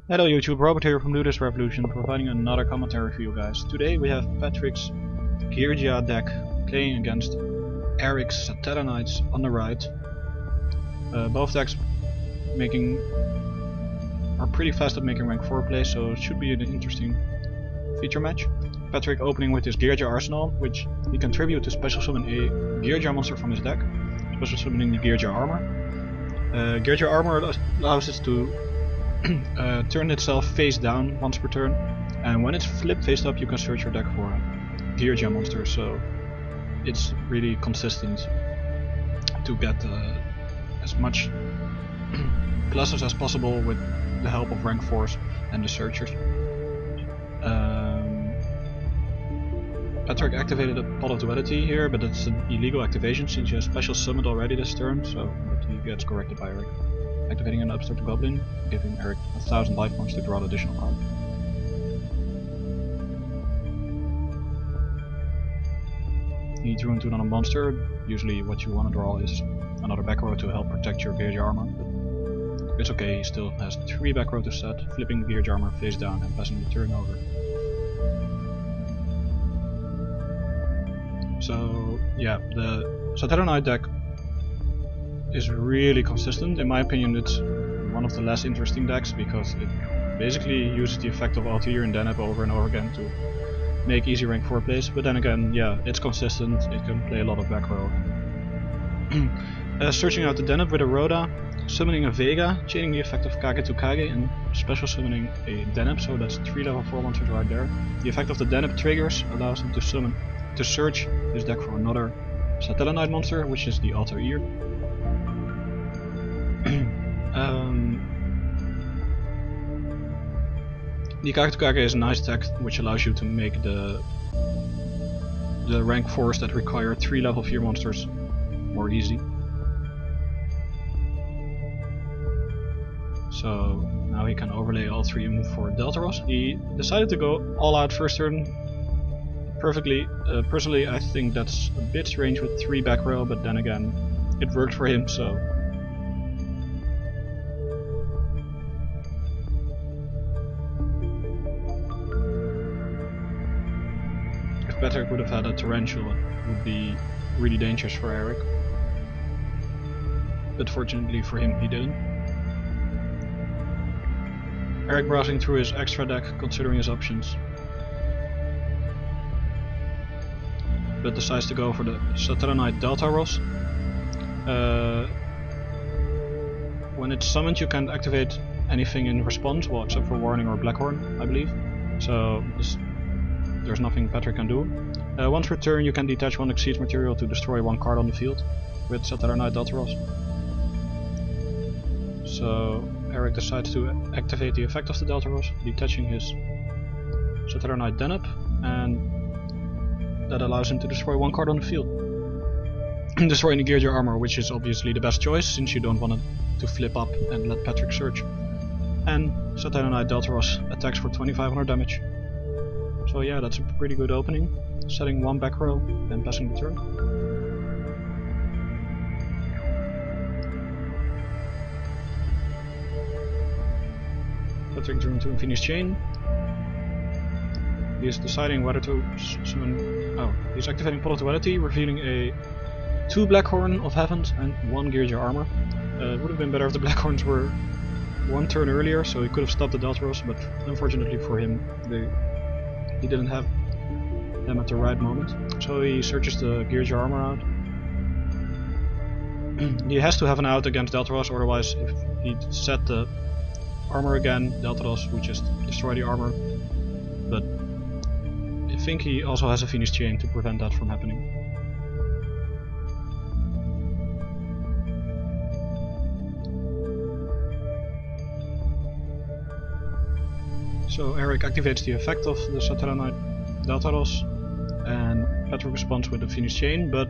Hello YouTube, Robert here from Duelist Revolution, providing another commentary for you guys. Today we have Patrick's Geargia deck playing against Eric's Satellarknights on the right. Both decks are pretty fast at making rank 4 plays, so it should be an interesting feature match. Patrick opening with his Geargia arsenal, which he can tribute to special summon a Geargia monster from his deck, special summoning the Geargia armor. Geargia armor allows it to turn itself face down once per turn, and when it's flipped face up you can search your deck for Geargia monsters, so it's really consistent to get as much pluses as possible with the help of rank 4s and the searchers. Patrick activated a Pot of Duality here, but it's an illegal activation since he has special summoned already this turn, so but he gets corrected by Eric. Activating an Upstart Goblin, giving Eric 1000 life points to draw an additional card. He drew into another monster. Usually what you want to draw is another back row to help protect your Geargia armor, but it's okay, he still has 3 back row to set, flipping the Geargia armor face down and passing the turn over. So yeah, the Satellarknight deck is really consistent. In my opinion, it's one of the less interesting decks because it basically uses the effect of Altair and Deneb over and over again to make easy rank 4 plays, but then again, yeah, it's consistent, it can play a lot of back row. Searching out the Deneb with a Rhoda, summoning a Vega, chaining the effect of Kage to Kage, and special summoning a Deneb, so that's 3 level 4 monsters right there. The effect of the Deneb triggers allows him to search his deck for another Satellarknight monster, which is the Altair. The Kage is a nice deck which allows you to make the rank 4s that require 3 level 4 monsters more easy. So now he can overlay all 3 in for Deltaros. He decided to go all out first turn perfectly. Personally I think that's a bit strange with 3 back row, but then again it worked for him, so Patrick would have had a Tarantula, it would be really dangerous for Eric. But fortunately for him, he didn't. Eric browsing through his extra deck, considering his options. But decides to go for the Satellarknight Deltaros. When it's summoned you can't activate anything in response, well except for Warning or Blackhorn, I believe. So there's nothing Patrick can do. Once per turn you can detach 1 Exceed material to destroy 1 card on the field with Satellarknight Deltaros. So Eric decides to activate the effect of the Deltaros, detaching his Satellarknight Deneb, and that allows him to destroy 1 card on the field. Destroying the Geargia armor, which is obviously the best choice since you don't want it to flip up and let Patrick search. And Satellarknight Deltaros attacks for 2500 damage. So yeah, that's a pretty good opening, setting 1 back row and passing the turn. Patrick drew into Infinite's Chain. He is deciding whether to summon... oh, he's activating Pot of Duality, revealing a 2 Blackhorn of Heavens and 1 Geargia armor. It would have been better if the Blackhorns were 1 turn earlier, so he could have stopped the Deltaros, but unfortunately for him, he didn't have them at the right moment, so he searches the Geargia armor out. He has to have an out against Deltaros, otherwise if he set the armor again, Deltaros would just destroy the armor, but I think he also has a Phoenix Chain to prevent that from happening. So Eric activates the effect of the Satellarknight Deltaros, and Patrick responds with the Phoenix Chain, but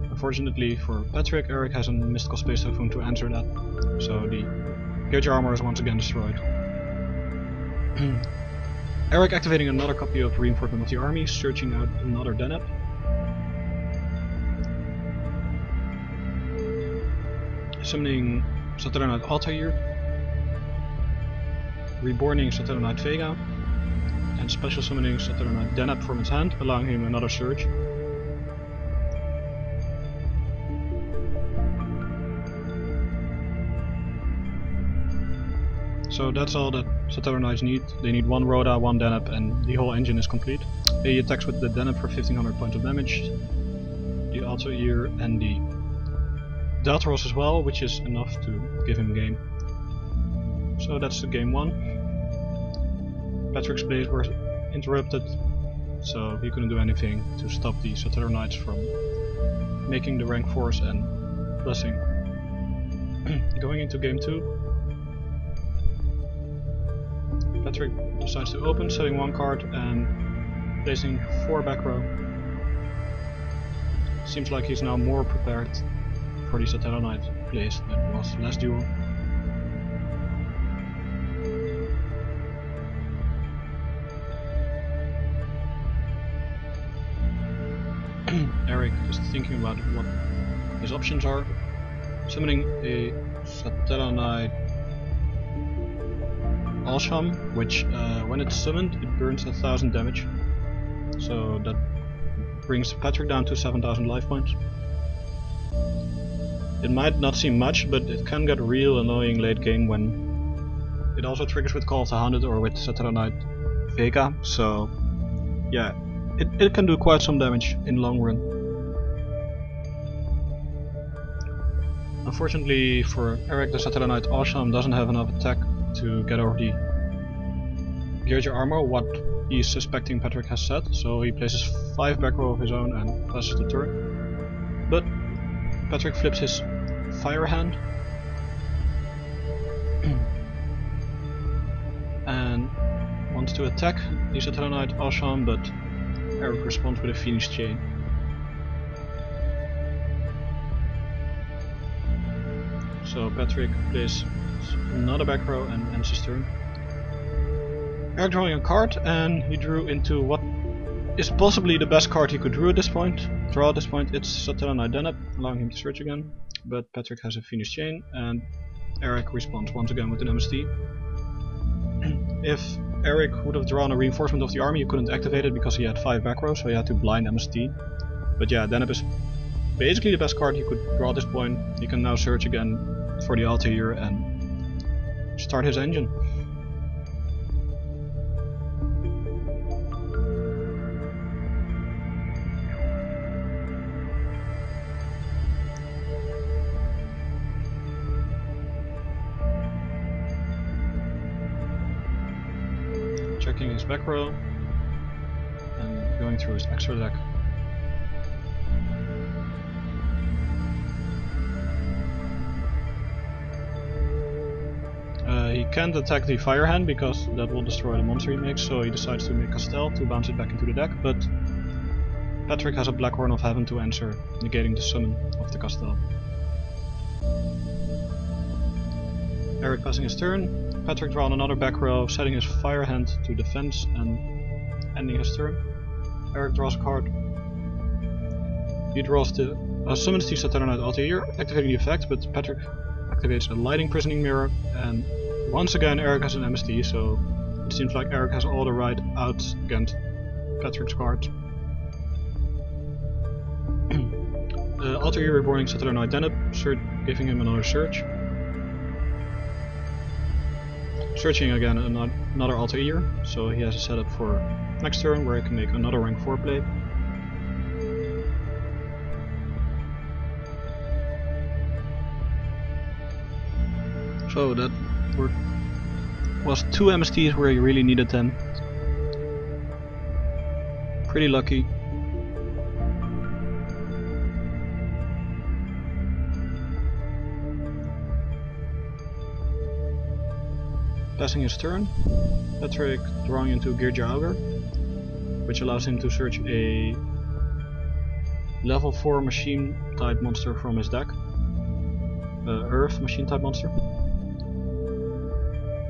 unfortunately for Patrick, Eric has a Mystical Space Typhoon to answer that, so the Geargia armor is once again destroyed. Eric activating another copy of Reinforcement of the Army, searching out another Deneb. Summoning Satellarknight Altair. reborning Satellarknight Vega and special summoning Satellarknight Deneb from his hand, allowing him another surge. So that's all that Satellarknights need. They need one Rhoda, one Deneb, and the whole engine is complete. He attacks with the Deneb for 1500 points of damage, the Alto Ear and the Deltaros as well, which is enough to give him game. So that's the game 1. Patrick's plays were interrupted, so he couldn't do anything to stop the Satellarknights from making the rank 4s and plussing. Going into game 2, Patrick decides to open, setting 1 card and placing 4 back row. Seems like he's now more prepared for the Satellarknight plays than was last duel. Eric is thinking about what his options are. Summoning a Satellarknight Alsham, which when it's summoned it burns 1000 damage. So that brings Patrick down to 7000 life points. It might not seem much, but it can get real annoying late game when it also triggers with Call of the Hounded or with Satellarknight Vega, so yeah, it can do quite some damage in long run. Unfortunately for Eric, the Satellarknight Alsham doesn't have enough attack to get over the Geargia armor, what he's suspecting Patrick has set, so he places 5 back row of his own and passes the turn. But Patrick flips his fire hand and wants to attack the Satellarknight Alsham, but Eric responds with a Phoenix Chain. So Patrick plays another back row and ends his turn. Eric drawing a card, and he drew into what is possibly the best card he could draw at this point. It's Satellarknight Deneb, allowing him to search again. But Patrick has a Phoenix Chain, and Eric responds once again with an MST. If Eric would have drawn a reinforcement of the army, he couldn't activate it because he had 5 back rows, so he had to blind MST. But yeah, Deneb is basically the best card he could draw at this point. He can now search again for the Altair and start his engine. Checking his back row and going through his extra deck. He can't attack the fire hand because that will destroy the monster he makes, so he decides to make Castell to bounce it back into the deck, but Patrick has a Black Horn of Heaven to answer, negating the summon of the Castell. Eric passing his turn, Patrick drawn another back row, setting his fire hand to defense and ending his turn. Eric draws a card. He draws summons the Satellarknight Altair, activating the effect, but Patrick activates a Lighting Prisoning Mirror, and once again Eric has an MST, so it seems like Eric has all the right outs against Patrick's cards. Altair reborning Satellarknight Deneb, giving him another search. Searching again another Altair, so he has a setup for next turn where he can make another rank 4 play. So that was 2 MSTs where he really needed them. Pretty lucky. Passing his turn, Patrick drawing into Geargia Augur, which allows him to search a level 4 machine type monster from his deck. Earth machine type monster.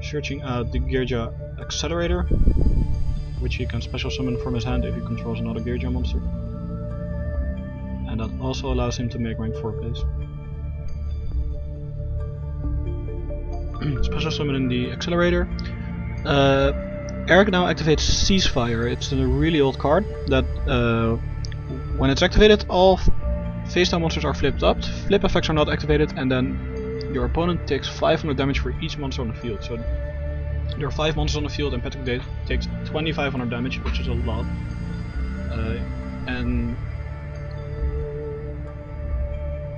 Searching out the Geargia Accelerator, which he can special summon from his hand if he controls another Geargia monster. And that also allows him to make rank 4 plays. Special summoning the Accelerator, Eric now activates Ceasefire. It's a really old card that when it's activated, all face down monsters are flipped up, flip effects are not activated, and then your opponent takes 500 damage for each monster on the field. So there are 5 monsters on the field and Patrick takes 2500 damage, which is a lot. And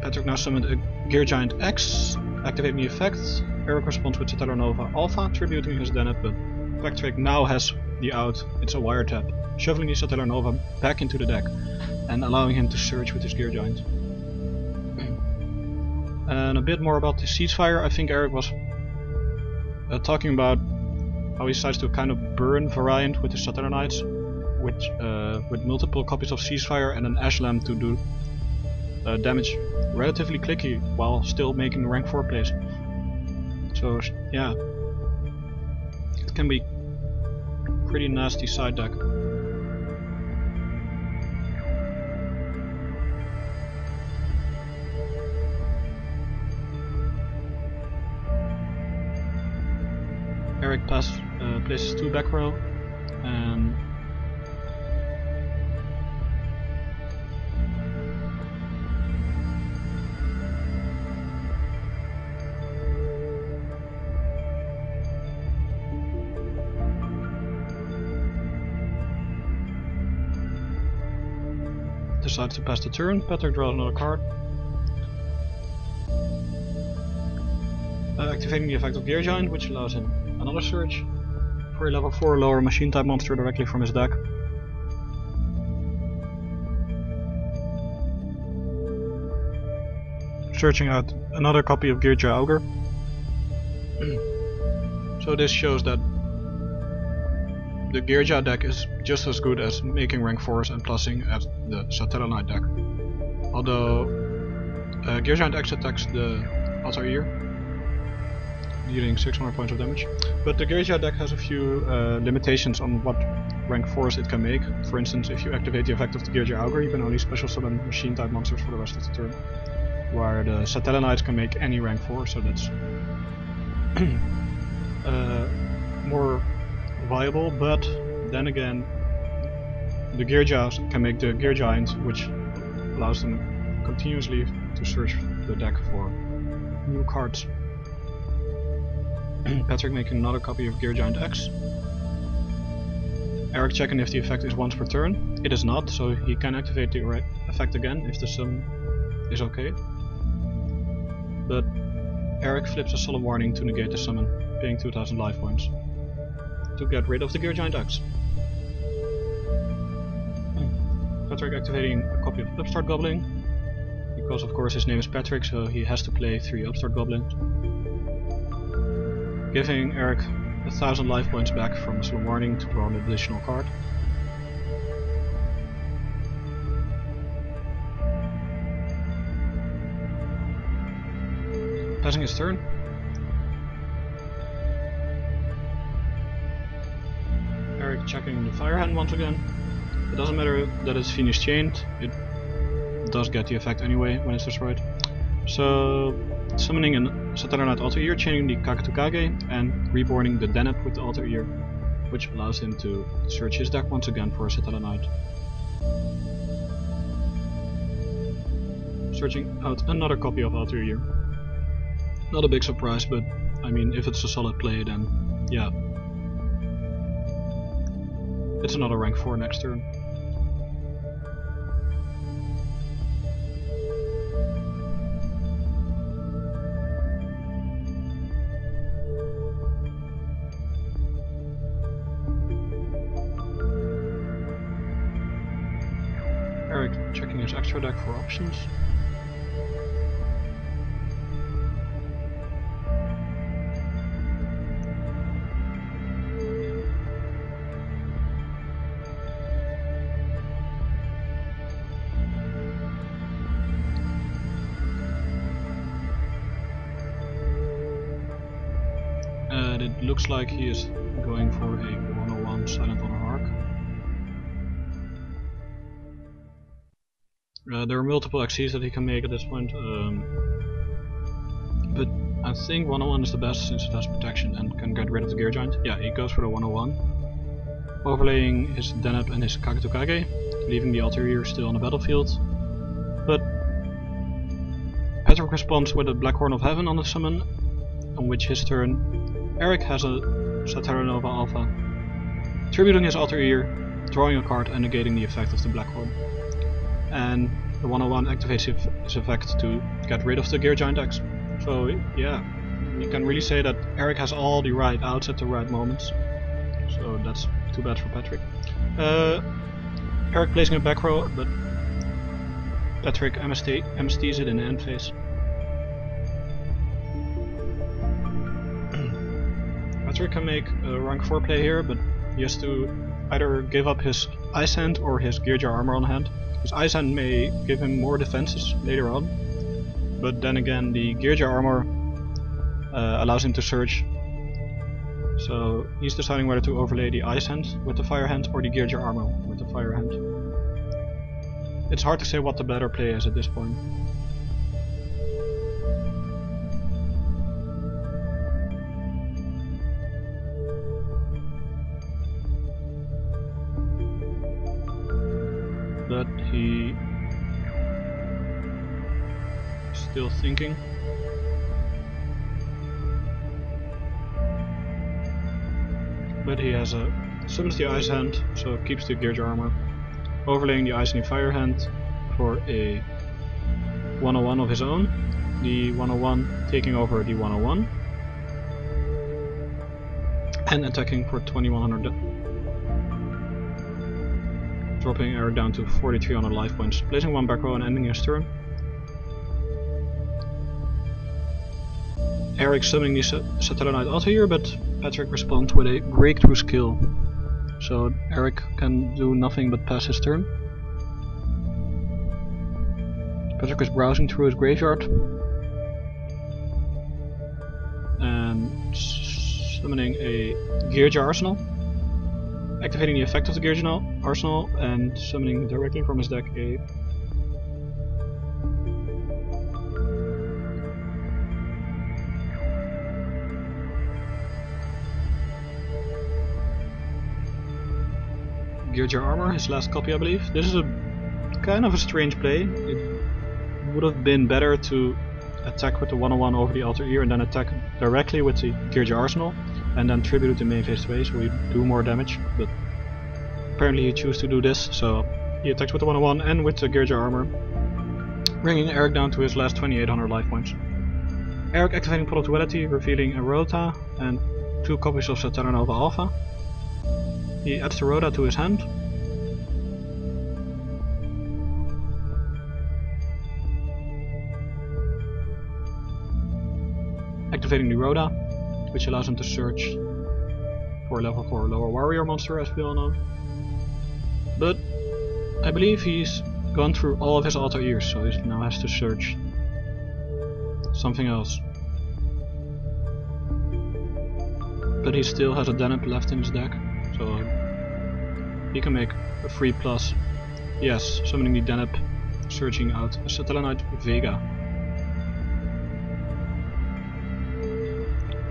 Patrick now summoned a Gear Giant X, activating the effect. Eric responds with Satellarnova Alpha, tributing his Deneb, but Patrick now has the out, it's a wiretap, shuffling the Satellarnova back into the deck and allowing him to search with his Gear Giant. And a bit more about the Ceasefire. I think Eric was talking about how he decides to kind of burn variant with the Satellarknights, which with multiple copies of Ceasefire and an Ash Lamb to do damage relatively clicky while still making rank 4 plays. So yeah, it can be pretty nasty side deck. Eric places 2 back row and decides to pass the turn. Patrick draws another card. Activating the effect of Gear Giant, which allows him another search for a level 4 lower machine type monster directly from his deck. Searching out another copy of Geargia Ogre. So this shows that the Geargia deck is just as good as making rank 4s and plussing as the Satellarknight deck. Although Gear Giant X attacks the Altar Ear, dealing 600 points of damage. But the Geargia deck has a few limitations on what rank 4s it can make. For instance, if you activate the effect of the Geargia Ogre, you can only special summon machine type monsters for the rest of the turn. Where the Satellarknights can make any rank 4, so that's more viable. But then again, the Geargia can make the Gear Giant, which allows them continuously to search the deck for new cards. Patrick making another copy of Gear Giant X. Eric checking if the effect is once per turn. It is not, so he can activate the effect again if the sum is okay. But Eric flips a Solemn Warning to negate the summon, paying 2000 life points to get rid of the Gear Giant X. Patrick activating a copy of Upstart Goblin, because of course his name is Patrick, so he has to play 3 Upstart Goblins. Giving Eric 1000 life points back from a Solemn Warning to draw an additional card. Passing his turn. Eric checking the Fire Hand once again. It doesn't matter that it's Phoenix Chained, it does get the effect anyway when it's destroyed. So summoning an Satellarknight Alter Ear, chaining the Kaketukage, and reborning the Deneb with the Alter Ear, which allows him to search his deck once again for a Satellarknight. Searching out another copy of Alter Ear. Not a big surprise, but I mean, if it's a solid play, then yeah. It's another rank 4 next turn. Eric checking his extra deck for options. It looks like he is going for a 101 Silent on Arc. There are multiple XCs that he can make at this point, but I think 101 is the best since it has protection and can get rid of the Gear Giant. Yeah, he goes for the 101. Overlaying his Deneb and his Kagetokage, leaving the Alter Ear still on the battlefield. But Patrick responds with a Black Horn of Heaven on the summon, on which his turn Eric has a Satellarknight Alpha, tributing his Alter Ear, drawing a card and negating the effect of the Black Horn. And the 101 activates his effect to get rid of the Gear Giant X. So yeah, you can really say that Eric has all the right outs at the right moments. So that's too bad for Patrick. Eric placing a back row, but Patrick MSTs it in the end phase. Patrick can make a rank 4 play here, but he has to either give up his Ice Hand or his Geargia armor on hand. His Ice Hand may give him more defenses later on, but then again the Geargia armor allows him to search. So he's deciding whether to overlay the Ice Hand with the Fire Hand or the Geargia armor with the Fire Hand. It's hard to say what the better play is at this point. But he is still thinking. But he has summons the Ice Hand, so keeps the Geargia armor, overlaying the Ice and the Fire Hand for a 101 of his own. The 101 taking over the 101 and attacking for 2100, dropping Eric down to 4300 life points, placing one back row and ending his turn. Eric summoning the Satellarknight Alter Ear, but Patrick responds with a breakthrough skill, so Eric can do nothing but pass his turn. Patrick is browsing through his graveyard and summoning a Geargia Arsenal, activating the effect of the Geargia Arsenal and summoning directly from his deck a Geargia Armor, his last copy I believe. This is a kind of a strange play. It would have been better to attack with the 101 over the Alter Ear and then attack directly with the Geargia Arsenal and then tribute it to main phase away so we do more damage, but apparently he chose to do this, so he attacks with the 101 and with the Geargia Armor, bringing Eric down to his last 2800 life points. Eric activating Pool of Duality, revealing a Rota and 2 copies of Satellarknight Alpha. He adds the Rhoda to his hand. Activating the Rhoda, which allows him to search for a level 4 lower warrior monster, as we all know. But I believe he's gone through all of his Alter Ears, so he now has to search something else. But he still has a Deneb left in his deck, so he can make a free plus. Yes, summoning the Deneb, searching out a Satellarknight Vega.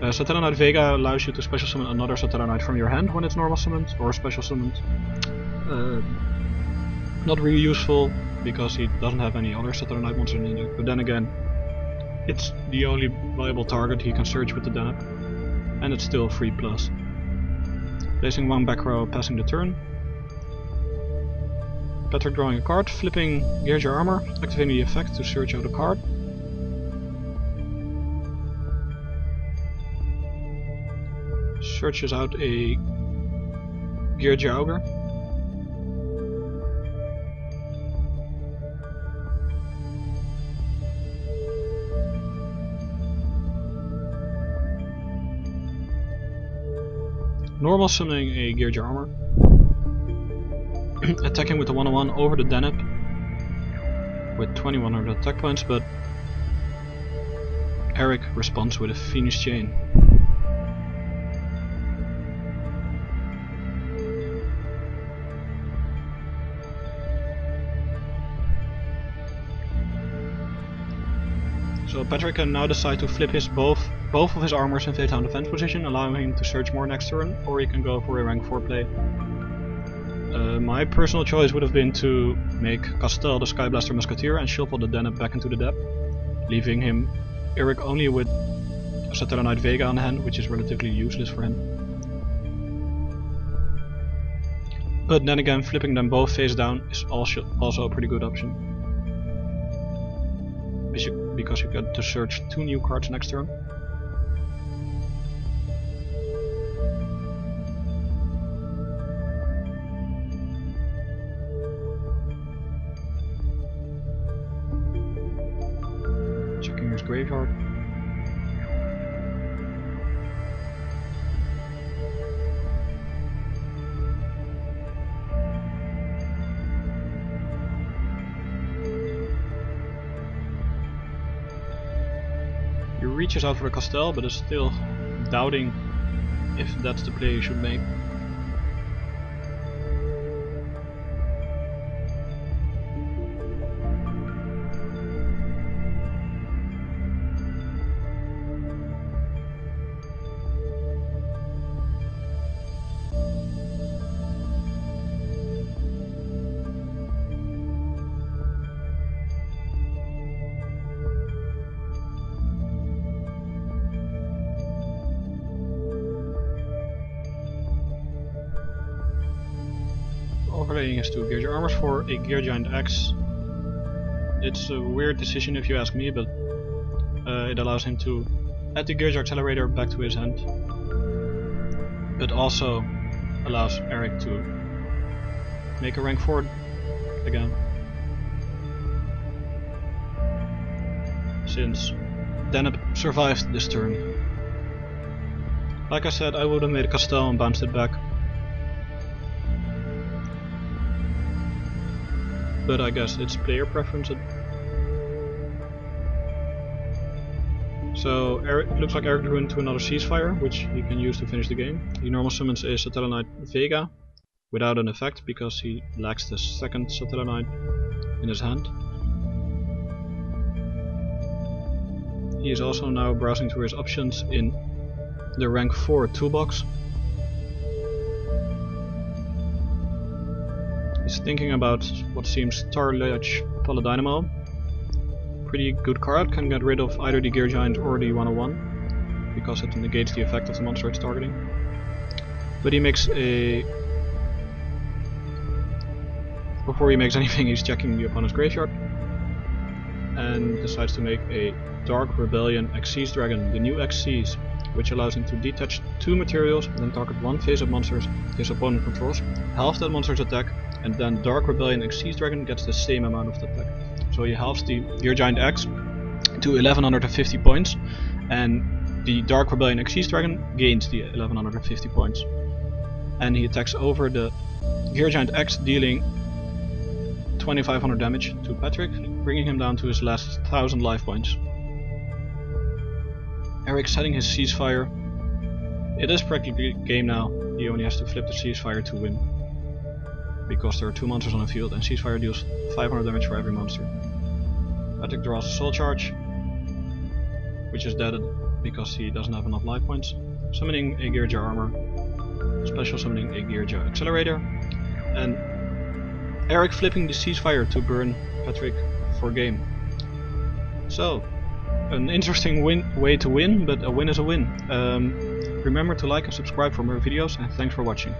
Satellarknight Vega allows you to special summon another Satellarknight from your hand when it's normal summoned or special summoned. Not really useful because he doesn't have any other Satellarknight monsters in the deck, but then again, it's the only viable target he can search with the Deneb, and it's still free plus. Placing one back row, passing the turn. Patrick drawing a card, flipping Geargia Armor, activating the effect to search out a card. Searches out a Geargia Ogre. Normal summoning a Geargia Armor. Attacking with the 101 over the Deneb with 2100 attack points, but Eric responds with a Phoenix Chain. So Patrick can now decide to flip both of his armors in Fate Hound defense position, allowing him to search more next turn, or he can go for a rank 4 play. My personal choice would have been to make Castel the Skyblaster Musketeer and shuffle the Deneb back into the depth, leaving Eric only with a Satellarknight Vega on hand, which is relatively useless for him. But then again, flipping them both face down is also a pretty good option, because you get to search 2 new cards next turn. Checking his graveyard. He reaches out for a Castel, but is still doubting if that's the play he should make. Overlaying his 2 Geargia armors for a Geargiant X. It's a weird decision if you ask me, but it allows him to add the Geargia Accelerator back to his hand, but also allows Eric to make a rank 4 again, since Deneb survived this turn. Like I said, I would have made a Castel and bounced it back, but I guess it's player preference. So it looks like Eric drew into another Ceasefire, which he can use to finish the game. He normal summons a Satellarknight Vega without an effect because he lacks the second Satellarknight in his hand. He is also now browsing through his options in the rank 4 toolbox. He's thinking about what seems Starledge Paladynamo. Pretty good card, can get rid of either the Geargiant or the 101 because it negates the effect of the monster it's targeting. But he makes before he makes anything, he's checking the opponent's graveyard and decides to make a Dark Rebellion Xyz Dragon, the new Xyz, which allows him to detach 2 materials and then target 1 phase of monsters his opponent controls, half that monster's attack, and then Dark Rebellion Xyz Dragon gets the same amount of the attack. So he halves the Geargiant X to 1150 points, and the Dark Rebellion Xyz Dragon gains the 1150 points. And he attacks over the Geargiant X, dealing 2500 damage to Patrick, bringing him down to his last 1000 life points. Eric setting his Ceasefire. It is practically game now, he only has to flip the Ceasefire to win, because there are 2 monsters on the field and Ceasefire deals 500 damage for every monster. Patrick draws a Soul Charge, which is deaded because he doesn't have enough life points, summoning a Geargia Armor, special summoning a Geargia Accelerator, and Eric flipping the Ceasefire to burn Patrick for game. So, an interesting way to win, but a win is a win. Remember to like and subscribe for more videos, and thanks for watching.